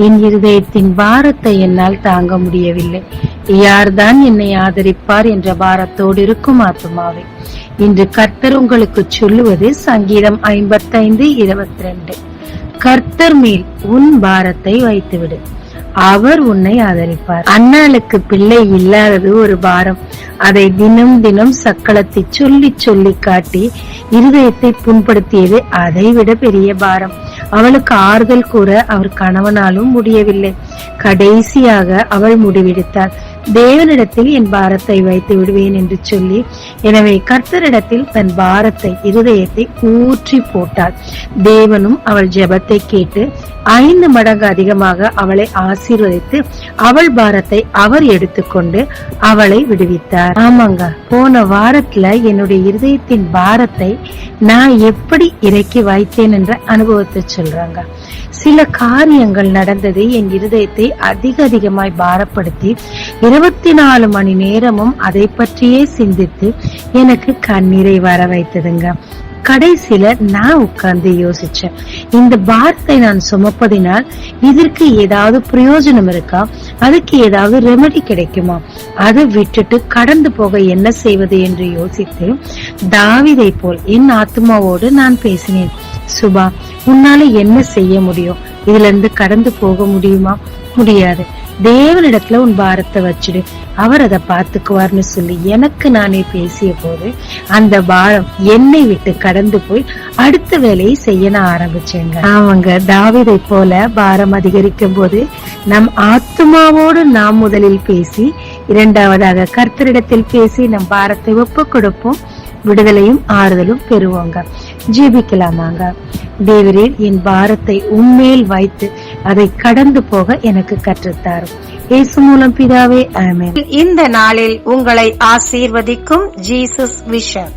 என் இருதயத்தின் பாரத்தை என்னால் தாங்க முடியவில்லை. யார்தான் என்னை ஆதரிப்பார் என்ற பாரத்தோடு இருக்கும் ஆத்துமாவே, இன்று கர்த்தர் உங்களுக்கு சொல்லுவது சங்கீதம் 55:22. கர்த்தர் மேல் உன் பாரத்தை வைத்துவிடு, அவர் உன்னை ஆதரிப்பார். அன்னாளுக்கு பிள்ளை இல்லாதது ஒரு பாரம். அதை தினம் தினம் சக்களத்தை சொல்லி சொல்லி காட்டி இருதயத்தை புண்படுத்தியது அதைவிட பெரிய பாரம். அவளுக்கு ஆறுதல் கூற அவர் கணவனாலும் முடியவில்லை. கடைசியாக அவள் முடிவெடுத்தாள், தேவனிடத்தில் என் பாரத்தை வைத்து விடுவேன் என்று சொல்லி, எனவே கர்த்தரிடத்தில் தன் பாரத்தை இருதயத்தை ஊற்றி போட்டாள். தேவனும் அவள் ஜெபத்தை கேட்டு 5 மடங்கு அதிகமாக அவளை ஆசீர்வதித்து அவள் பாரத்தை அவர் எடுத்துக்கொண்டு அவளை விடுவித்தார். ஆமாங்க, போன வாரத்துல என்னுடைய இருதயத்தின் பாரத்தை நான் எப்படி இறக்கி வைத்தேன் என்ற அனுபவத்தை சொல்றாங்க. சில காரியங்கள் நடந்தது என் இருதயத்தை அதிகமாய் பாரப்படுத்தி 24 மணி நேரமும் அதை பற்றியே சிந்தித்து எனக்கு கண்ணீரை வர வைத்ததுங்க. கடைசியில நான் உட்கார்ந்து யோசிச்சேன், இந்த பாரத்தை நான் சுமப்பதினால் இதற்கு ஏதாவது பிரயோஜனம் இருக்கா, அதுக்கு ஏதாவது ரெமெடி கிடைக்குமா, அதை விட்டுட்டு கடந்து போக என்ன செய்வது என்று யோசித்து தாவீதை போல் என் ஆத்மாவோடு நான் பேசினேன். சுபா, உன்னால என்ன செய்ய முடியும்? இதுல இருந்து கடந்து போக முடியுமா? முடியாது. தேவனிடத்துல உன் பாரத்தை வச்சுடு, அவர் அதை பார்த்துக்குவார்னு சொல்லி எனக்கு நானே பேசிய போது அந்த பாரம் என்னை விட்டு கடந்து போய் அடுத்த வேலையை செய்ய நான் ஆரம்பிச்சேங்க. அவங்க தாவீதை போல பாரம் அதிகரிக்கும் போது நம் ஆத்மாவோடு நாம் முதலில் பேசி, இரண்டாவதாக கர்த்தரிடத்தில் பேசி நம் பாரத்தை ஒப்பு கொடுப்போம். விடுதலையும் ஆறுதலும் பெறுவாங்க. ஜீபிக்கலாமாங்க. தேவரே, என் பாரத்தை உண்மையில் வைத்து அதை கடந்து போக எனக்கு கற்றுத்தாரும். இயேசு மூலம் பிதாவே, ஆமென். இந்த நாளில் உங்களை ஆசீர்வதிக்கும் ஜீசஸ் விஷன்.